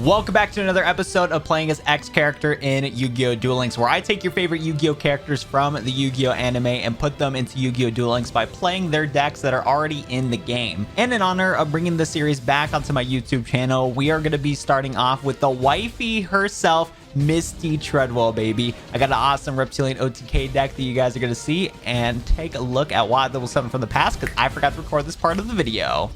Welcome back to another episode of playing as X character in Yu-Gi-Oh! Duel Links, where I take your favorite Yu-Gi-Oh! Characters from the Yu-Gi-Oh! Anime and put them into Yu-Gi-Oh! Duel Links by playing their decks that are already in the game. And in honor of bringing the series back onto my YouTube channel, we are going to be starting off with the wifey herself, Misty Tredwell, baby. I got an awesome Reptilianne OTK deck that you guys are going to see, and take a look at why that was something from the past, because I forgot to record this part of the video.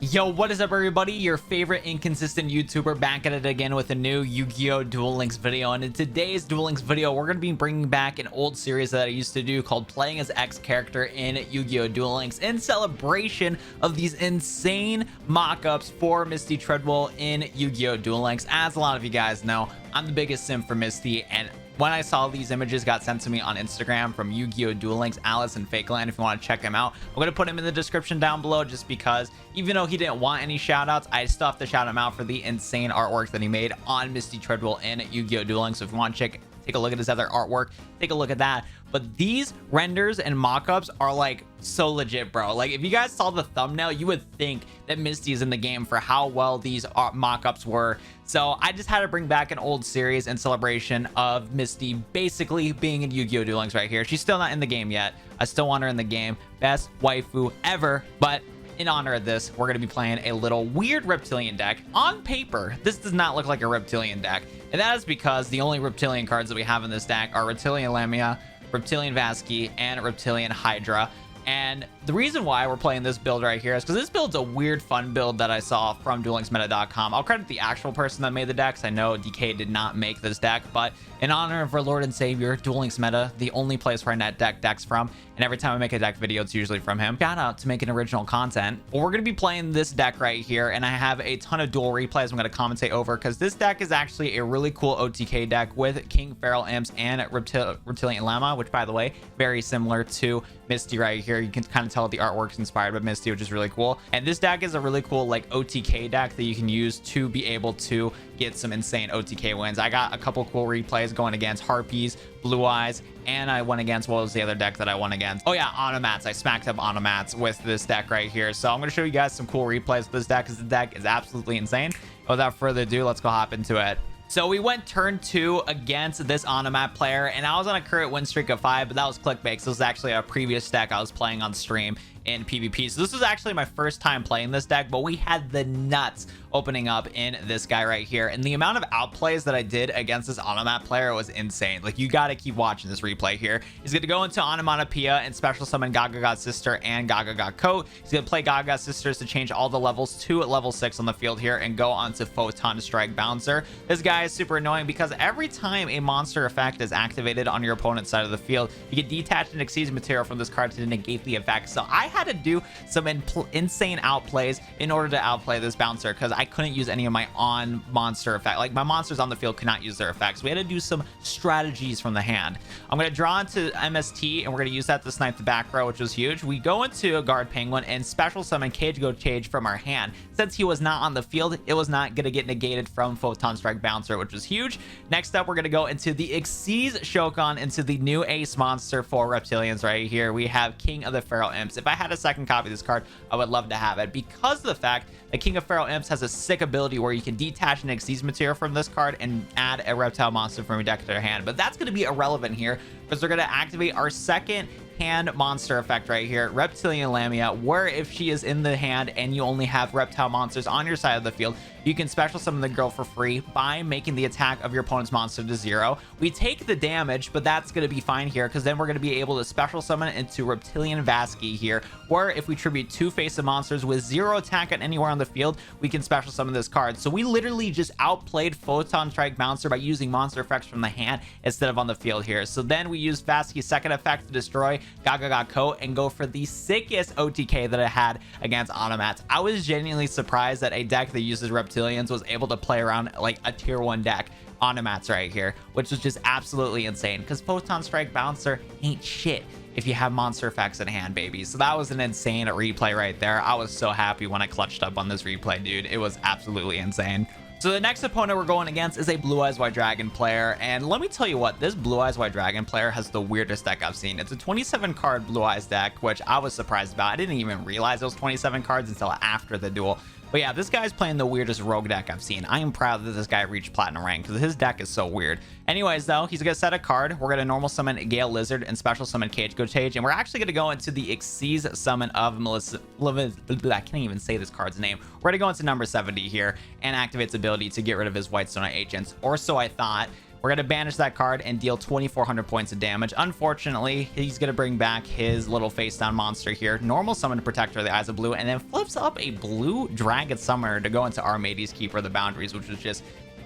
Yo, what is up, everybody? Your favorite inconsistent YouTuber back at it again with a new Yu-Gi-Oh! Duel Links video. And in today's Duel Links video, we're going to be bringing back an old series that I used to do called Playing as X Character in Yu-Gi-Oh! Duel Links in celebration of these insane mock-ups for Misty Tredwell in Yu-Gi-Oh! Duel Links. As a lot of you guys know, I'm the biggest simp for Misty, and when I saw these images got sent to me on Instagram from Yu-Gi-Oh! Duel Links, Alice and Fakeland, if you want to check him out, I'm going to put him in the description down below, just because even though he didn't want any shout outs, I still have to shout him out for the insane artwork that he made on Misty Tredwell in Yu-Gi-Oh! Duel Links. So if you want to take a look at his other artwork, take a look at that. But these renders and mock-ups are like so legit, bro. Like, if you guys saw the thumbnail, you would think that Misty is in the game for how well these mock-ups were. So I just had to bring back an old series in celebration of Misty basically being in Yu-Gi-Oh! Duel Links right here. She's still not in the game yet. I still want her in the game. Best waifu ever. But in honor of this, we're going to be playing a little weird Reptilianne deck. On paper, this does not look like a Reptilianne deck. And that is because the only Reptilianne cards that we have in this deck are Reptilianne Lamia, Reptilianne Vasky, and Reptilianne Hydra. And the reason why we're playing this build right here is because this build's a weird fun build that I saw from duellinksmeta.com. I'll credit the actual person that made the decks. I know DK did not make this deck, but in honor of our Lord and Savior, Duel Links Meta, the only place where I net deck decks from, and every time I make a deck video, it's usually from him. Shout out to making original content. Well, we're going to be playing this deck right here, and I have a ton of duel replays I'm going to commentate over, because this deck is actually a really cool OTK deck with King Feral Imps and Reptilianne Llama, which, by the way, very similar to Misty right here. You can kind of tell the artwork's inspired by Misty, which is really cool. And this deck is a really cool like OTK deck that you can use to be able to get some insane OTK wins. I got a couple cool replays going against Harpies, Blue Eyes, and I went against, what was the other deck that I won against? Oh yeah, Onomats. I smacked up Onomats with this deck right here. So I'm going to show you guys some cool replays of this deck, because the deck is absolutely insane. Without further ado, let's go hop into it. So we went turn 2 against this Onomat player, and I was on a current win streak of 5, but that was clickbait. So this is actually a previous deck I was playing on stream in PvP. So this was actually my first time playing this deck, but we had the nuts opening up in this guy right here, and the amount of outplays that I did against this Onomat player was insane. Like, you got to keep watching this replay here. He's going to go into Onomatopoeia and special summon Gaga Sister and Gaga Coat. He's going to play Gaga Sisters to change all the levels to level 6 on the field here and go on to Photon Strike Bouncer. This guy is super annoying because every time a monster effect is activated on your opponent's side of the field, you get detached and exceeds material from this card to negate the effect. So I had to do some insane outplays in order to outplay this bouncer, because I couldn't use any of my on monster effect. Like, my monsters on the field could not use their effects. We had to do some strategies from the hand. I'm going to draw into MST, and we're going to use that to snipe the back row, which was huge. We go into a Guard Penguin and special summon Cage Go Cage from our hand. Since he was not on the field, it was not going to get negated from Photon Strike Bouncer, which was huge. Next up, we're going to go into the Xyz Shokan, into the new ace monster for Reptilians right here. We have King of the Feral Imps. If I had a second copy of this card, I would love to have it, because of the fact that King of Feral Imps has a sick ability where you can detach and exceed material from this card and add a reptile monster from your deck to their hand. But that's going to be irrelevant here, because they're going to activate our second hand monster effect right here, Reptilianne Lamia, where if she is in the hand and you only have reptile monsters on your side of the field, you can special summon the girl for free by making the attack of your opponent's monster to 0. We take the damage, but that's going to be fine here, because then we're going to be able to special summon into Reptilianne Vasky here, where if we tribute 2 face-up monsters with 0 attack at anywhere on the field, we can special summon this card. So we literally just outplayed Photon Strike Bouncer by using monster effects from the hand instead of on the field here. So then we use Vasky's second effect to destroy Gaga Coat and go for the sickest OTK that I had against Onomats. I was genuinely surprised that a deck that uses Reptilians was able to play around like a tier 1 deck, Onomats right here, which was just absolutely insane, because Photon Strike Bouncer ain't shit if you have monster effects in hand, baby. So that was an insane replay right there. I was so happy when I clutched up on this replay, dude. It was absolutely insane. So the next opponent we're going against is a Blue Eyes White Dragon player, and let me tell you what, this Blue Eyes White Dragon player has the weirdest deck I've seen. It's a 27 card Blue Eyes deck, which I was surprised about. I didn't even realize it was 27 cards until after the duel. But yeah, this guy's playing the weirdest rogue deck I've seen. I am proud that this guy reached platinum rank because his deck is so weird. Anyways, though, he's gonna set a card. We're gonna normal summon Gale Lizard and special summon Cage Gotage, and we're actually gonna go into the Xyz summon of Melissa. I can't even say this card's name. We're gonna go into number 70 here and activate its ability to get rid of his White Stone Knight agents, or so I thought. We're going to banish that card and deal 2,400 points of damage. Unfortunately, he's going to bring back his little face down monster here. Normal summon Protector of the Eyes of Blue, and then flips up a blue Dragon Summoner to go into Armades Keeper of the Boundaries, which was just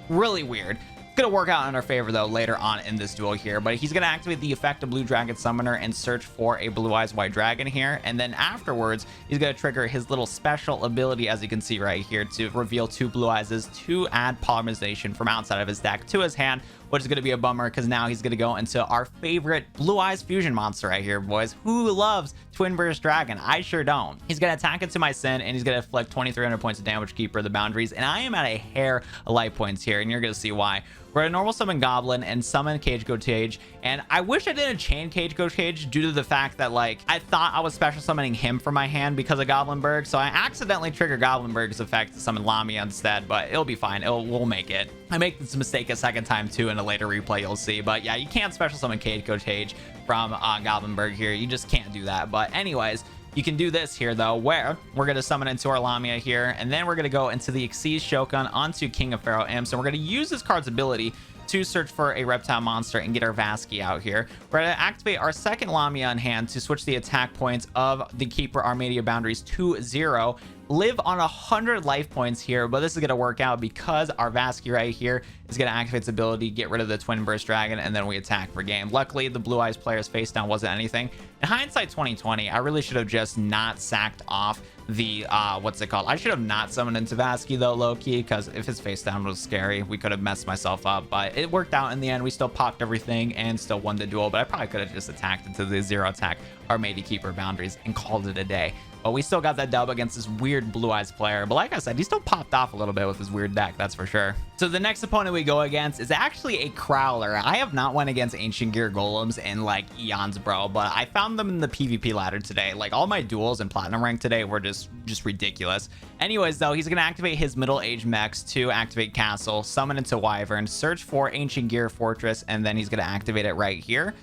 really weird. Gonna work out in our favor though later on in this duel here, but he's gonna activate the effect of Blue Dragon Summoner and search for a Blue Eyes White Dragon here, and then afterwards he's gonna trigger his little special ability, as you can see right here, to reveal 2 Blue Eyes to add polymerization from outside of his deck to his hand, which is gonna be a bummer because now he's gonna go into our favorite Blue Eyes fusion monster right here, boys. Who loves Twin Burst Dragon? I sure don't. He's gonna attack into my Sin, and he's gonna inflict 2,300 points of damage, Keeper of the Boundaries, and I am at a hair of life points here, and you're gonna see why. We're gonna normal summon Goblin and summon Cage Gotage, and I wish I didn't chain Cage Gotage due to the fact that, like, I thought I was special summoning him from my hand because of Goblinberg, so I accidentally triggered Goblinberg's effect to summon Lamia instead, but it'll be fine. We'll make it. I make this mistake a second time too in a later replay, you'll see, but yeah, you can't special summon Cage Gotage from Goblinberg here. You just can't do that. But anyways, you can do this here though, where we're going to summon into our Lamia here, and then we're going to go into the Xyz Shogun onto King of Pharaoh Imps, and we're going to use this card's ability to search for a reptile monster and get our Vasky out here. We're going to activate our second Lamia in hand to switch the attack points of the Keeper Armadia Boundaries to 0. Live on 100 life points here, but this is going to work out because our Vasky right here is going to activate its ability, get rid of the Twin Burst Dragon, and then we attack for game. Luckily, the Blue Eyes player's face down wasn't anything. In hindsight 2020, I really should have just not sacked off the what's it called? I should have not summoned into Vasky though, low-key, because if his face down was scary, we could have messed myself up, but it worked out in the end. We still popped everything and still won the duel, but I probably could have just attacked into the 0 attack Armada Keeper Boundaries and called it a day. But we still got that dub against this weird Blue Eyes player. But like I said, he still popped off a little bit with his weird deck, that's for sure. So the next opponent we go against is actually a Crowler. I have not went against Ancient Gear Golems in like eons, bro, but I found them in the PvP ladder today. Like all my duels in Platinum rank today were just ridiculous. Anyways, though, he's gonna activate his Middle Age Mechs to activate Castle, summon into Wyvern, search for Ancient Gear Fortress, and then he's gonna activate it right here.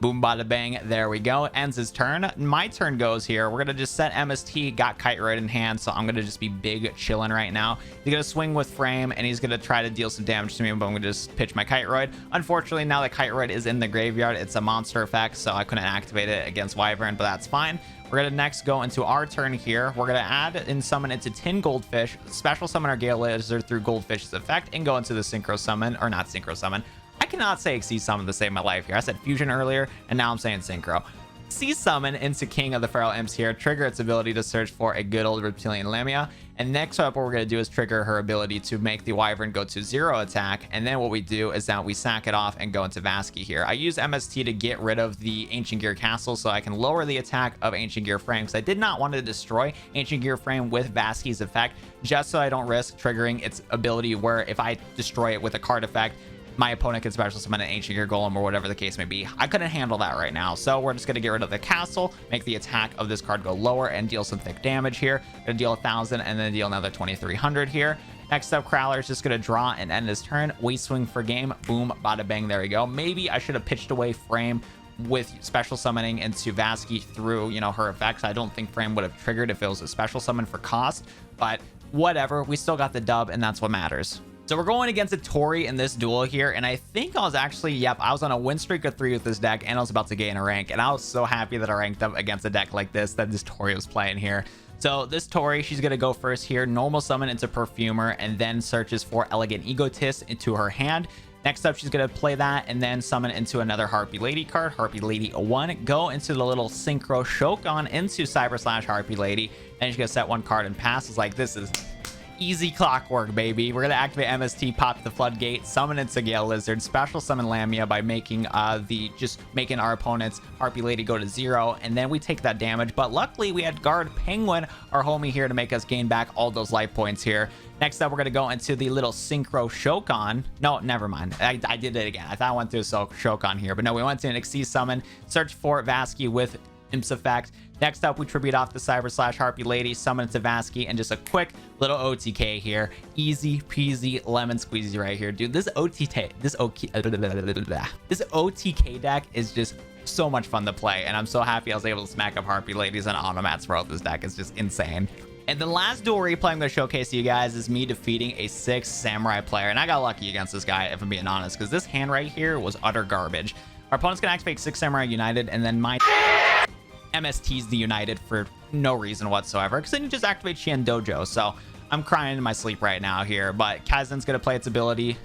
Boom, bada bang, there we go. Ends his turn. My turn goes here. We're gonna just set MST, got Kite Ride in hand, so I'm gonna just be big chilling right now. He's gonna swing with Frame, and he's gonna try to deal some damage to me, but I'm gonna just pitch my Kite Ride. Unfortunately, now that Kite Ride is in the graveyard, it's a monster effect, so I couldn't activate it against Wyvern, but that's fine. We're gonna next go into our turn here. We're gonna add and summon into 10 Goldfish, special summon our Gale Lizard through Goldfish's effect, and go into the Synchro Summon, or not Synchro Summon. I cannot say Xyz Summon to save my life here. I said Fusion earlier, and now I'm saying Synchro. Xyz Summon into King of the Pharaoh Imps here, trigger its ability to search for a good old Reptilianne Lamia. And next up, what we're going to do is trigger her ability to make the Wyvern go to 0 attack. And then what we do is that we sack it off and go into Vasky here. I use MST to get rid of the Ancient Gear Castle so I can lower the attack of Ancient Gear Frame, because I did not want to destroy Ancient Gear Frame with Vasky's effect, just so I don't risk triggering its ability where if I destroy it with a card effect, my opponent can special summon an Ancient Gear Golem or whatever the case may be. I couldn't handle that right now, so we're just going to get rid of the castle, make the attack of this card go lower, and deal some thick damage here. Gonna deal 1,000 and then deal another 2,300 here. Next up, Crowler is just going to draw and end his turn. We swing for game. Boom, bada bang, there we go. Maybe I should have pitched away Frame with special summoning into Vasky through, you know, her effects. I don't think Frame would have triggered if it was a special summon for cost, but whatever. We still got the dub, and that's what matters. So we're going against a Tori in this duel here, and I think I was actually, yep, I was on a win streak of 3 with this deck, and I was about to gain a rank, and I was so happy that I ranked up against a deck like this that this Tori was playing here. So this Tori, she's going to go first here, normal summon into Perfumer, and then searches for Elegant Egotist into her hand. Next up, she's going to play that and then summon into another Harpy Lady card, Harpy Lady 1, go into the little Synchro Shogun into Cyber Slash Harpy Lady, and she's going to set 1 card and pass. It's like, this is easy clockwork, baby. We're gonna activate MST, pop the Floodgate, summon into Gale Lizard, special summon Lamia by making making our opponent's Harpy Lady go to 0, and then we take that damage. But luckily we had Guard Penguin, our homie, here to make us gain back all those life points here. Next up, we're gonna go into the little Synchro Shogun. No, never mind. I did it again. I thought I went through a Shogun here, but no, we went to an Xyz summon, search for Vasky with Imp's effect, Next up, we tribute off the Cyber / Harpy Lady, summon it to Vasky, and just a quick little OTK here. Easy peasy lemon squeezy right here, dude. This OTK deck is just so much fun to play, and I'm so happy I was able to smack up Harpy Ladies and automats throughout this deck. It's just insane. And the last duel replay I'm going to showcase to you guys is me defeating a 6 Samurai player. And I got lucky against this guy, if I'm being honest, because this hand right here was utter garbage. Our opponent's going to activate 6 Samurai United, and then my MST's the United for no reason whatsoever, because then you just activate Xian Dojo. So I'm crying in my sleep right now here, but Kaizen's going to play its ability,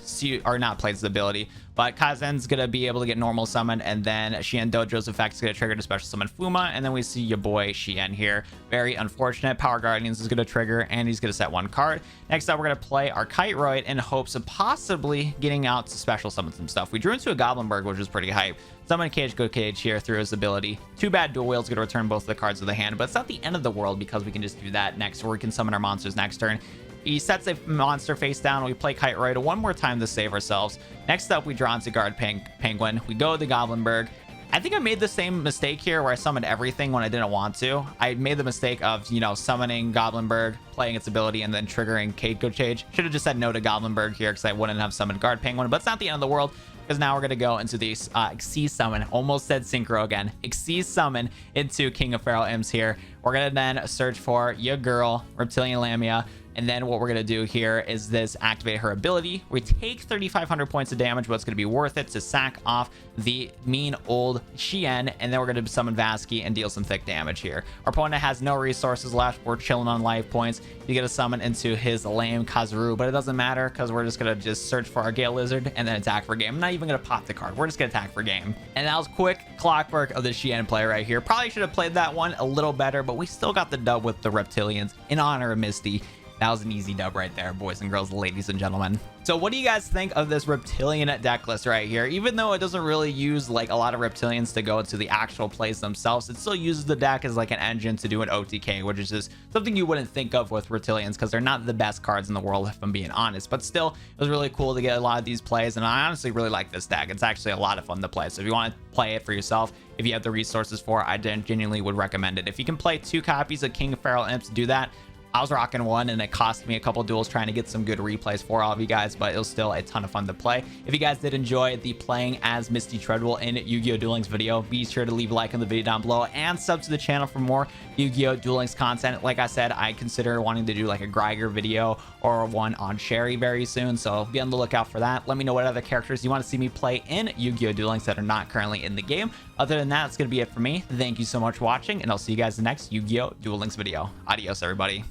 or not play its ability, but Kaizen's going to be able to get normal summon, and then Xian Dojo's effect is going to trigger to special summon Fuma, and then we see your boy Xian here. Very unfortunate. Power Guardians is going to trigger, and he's going to set 1 card. Next up, we're going to play our Kiteroid in hopes of possibly getting out to special summon some stuff. We drew into a Goblinberg, which was pretty hype. Summon Cage Go Cage here through his ability. Too bad Dual Wheel's going to return both of the cards of the hand, but it's not the end of the world because we can just do that next, or we can summon our monsters next turn. He sets a monster face down. We play Kiteroid one more time to save ourselves. Next up, we draw into Guard Penguin. We go to Goblinberg. I think I made the same mistake here where I summoned everything when I didn't want to. I made the mistake of, you know, summoning Goblinberg, playing its ability, and then triggering Cage Go Cage. Should have just said no to Goblinberg here because I wouldn't have summoned Guard Penguin, but it's not the end of the world, because now we're going to go into the Xyz summon. Almost said Synchro again. Xyz summon into King of Feral Imps here. We're going to then search for your girl, Reptilianne Lamia. And then what we're going to do here is this activate her ability. We take 3,500 points of damage, but it's going to be worth it to sack off the mean old Xian. And then we're going to summon Vasky and deal some thick damage here. Our opponent has no resources left. We're chilling on life points. You get a summon into his lame Kazuru, but it doesn't matter because we're just going to just search for our Gale Lizard and then attack for game. I'm not even going to pop the card. We're just going to attack for game. And that was quick clockwork of the Xian play right here. Probably should have played that one a little better, but we still got the dub with the Reptilians in honor of Misty. That was an easy dub right there, boys and girls, ladies and gentlemen. So what do you guys think of this Reptilian deck list right here? Even though it doesn't really use like a lot of Reptilians to go into the actual plays themselves, it still uses the deck as like an engine to do an OTK, which is just something you wouldn't think of with Reptilians because they're not the best cards in the world, if I'm being honest. But still, it was really cool to get a lot of these plays, and I honestly really like this deck. It's actually a lot of fun to play. So if you want to play it for yourself, if you have the resources for it, I genuinely would recommend it. If you can play 2 copies of King of Feral Imps, do that. I was rocking 1, and it cost me a couple duels trying to get some good replays for all of you guys, but it was still a ton of fun to play. If you guys did enjoy the playing as Misty Tredwell in Yu-Gi-Oh! Duel Links video, be sure to leave a like on the video down below and sub to the channel for more Yu-Gi-Oh! Duel Links content. Like I said, I consider wanting to do like a Greiger video or one on Sherry very soon, so be on the lookout for that. Let me know what other characters you want to see me play in Yu-Gi-Oh! Duel Links that are not currently in the game. Other than that, that's going to be it for me. Thank you so much for watching, and I'll see you guys in the next Yu-Gi-Oh! Duel Links video. Adios, everybody.